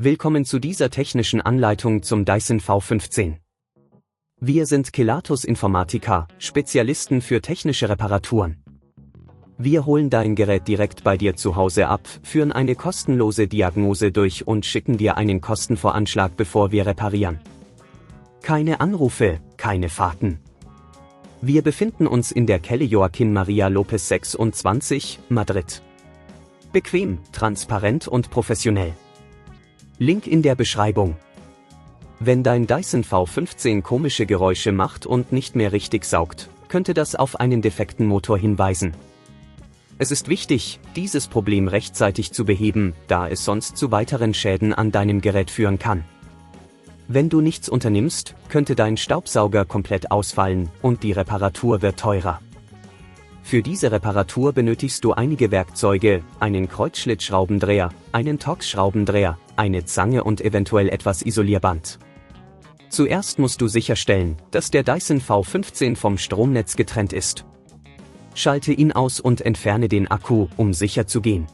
Willkommen zu dieser technischen Anleitung zum Dyson V15. Wir sind Kelatos Informática, Spezialisten für technische Reparaturen. Wir holen dein Gerät direkt bei dir zu Hause ab, führen eine kostenlose Diagnose durch und schicken dir einen Kostenvoranschlag, bevor wir reparieren. Keine Anrufe, keine Fahrten. Wir befinden uns in der Calle Joaquín María López 26, Madrid. Bequem, transparent und professionell. Link in der Beschreibung. Wenn dein Dyson V15 komische Geräusche macht und nicht mehr richtig saugt, könnte das auf einen defekten Motor hinweisen. Es ist wichtig, dieses Problem rechtzeitig zu beheben, da es sonst zu weiteren Schäden an deinem Gerät führen kann. Wenn du nichts unternimmst, könnte dein Staubsauger komplett ausfallen und die Reparatur wird teurer. Für diese Reparatur benötigst du einige Werkzeuge, einen Kreuzschlitzschraubendreher, einen Torx-Schraubendreher, eine Zange und eventuell etwas Isolierband. Zuerst musst du sicherstellen, dass der Dyson V15 vom Stromnetz getrennt ist. Schalte ihn aus und entferne den Akku, um sicher zu gehen.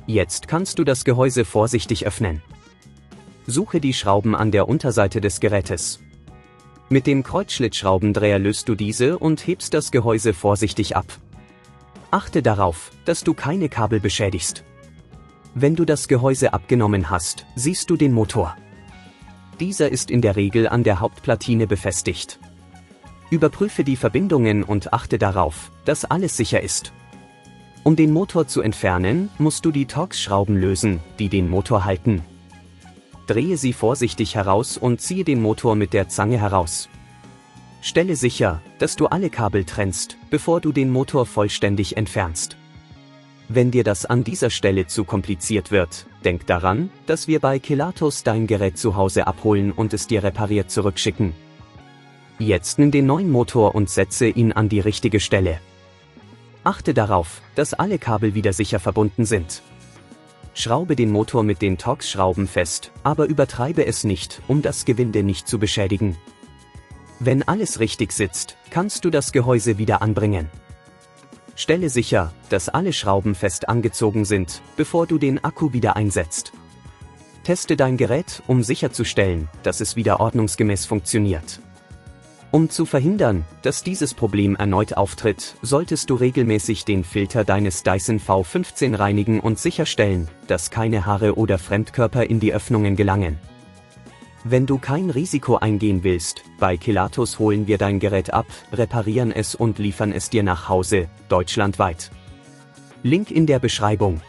Jetzt kannst du das Gehäuse vorsichtig öffnen. Suche die Schrauben an der Unterseite des Gerätes. Mit dem Kreuzschlitzschraubendreher löst du diese und hebst das Gehäuse vorsichtig ab. Achte darauf, dass du keine Kabel beschädigst. Wenn du das Gehäuse abgenommen hast, siehst du den Motor. Dieser ist in der Regel an der Hauptplatine befestigt. Überprüfe die Verbindungen und achte darauf, dass alles sicher ist. Um den Motor zu entfernen, musst du die Torx-Schrauben lösen, die den Motor halten. Drehe sie vorsichtig heraus und ziehe den Motor mit der Zange heraus. Stelle sicher, dass du alle Kabel trennst, bevor du den Motor vollständig entfernst. Wenn dir das an dieser Stelle zu kompliziert wird, denk daran, dass wir bei Kelatos dein Gerät zu Hause abholen und es dir repariert zurückschicken. Jetzt nimm den neuen Motor und setze ihn an die richtige Stelle. Achte darauf, dass alle Kabel wieder sicher verbunden sind. Schraube den Motor mit den Torx-Schrauben fest, aber übertreibe es nicht, um das Gewinde nicht zu beschädigen. Wenn alles richtig sitzt, kannst du das Gehäuse wieder anbringen. Stelle sicher, dass alle Schrauben fest angezogen sind, bevor du den Akku wieder einsetzt. Teste dein Gerät, um sicherzustellen, dass es wieder ordnungsgemäß funktioniert. Um zu verhindern, dass dieses Problem erneut auftritt, solltest du regelmäßig den Filter deines Dyson V15 reinigen und sicherstellen, dass keine Haare oder Fremdkörper in die Öffnungen gelangen. Wenn du kein Risiko eingehen willst, bei Kelatos holen wir dein Gerät ab, reparieren es und liefern es dir nach Hause, deutschlandweit. Link in der Beschreibung.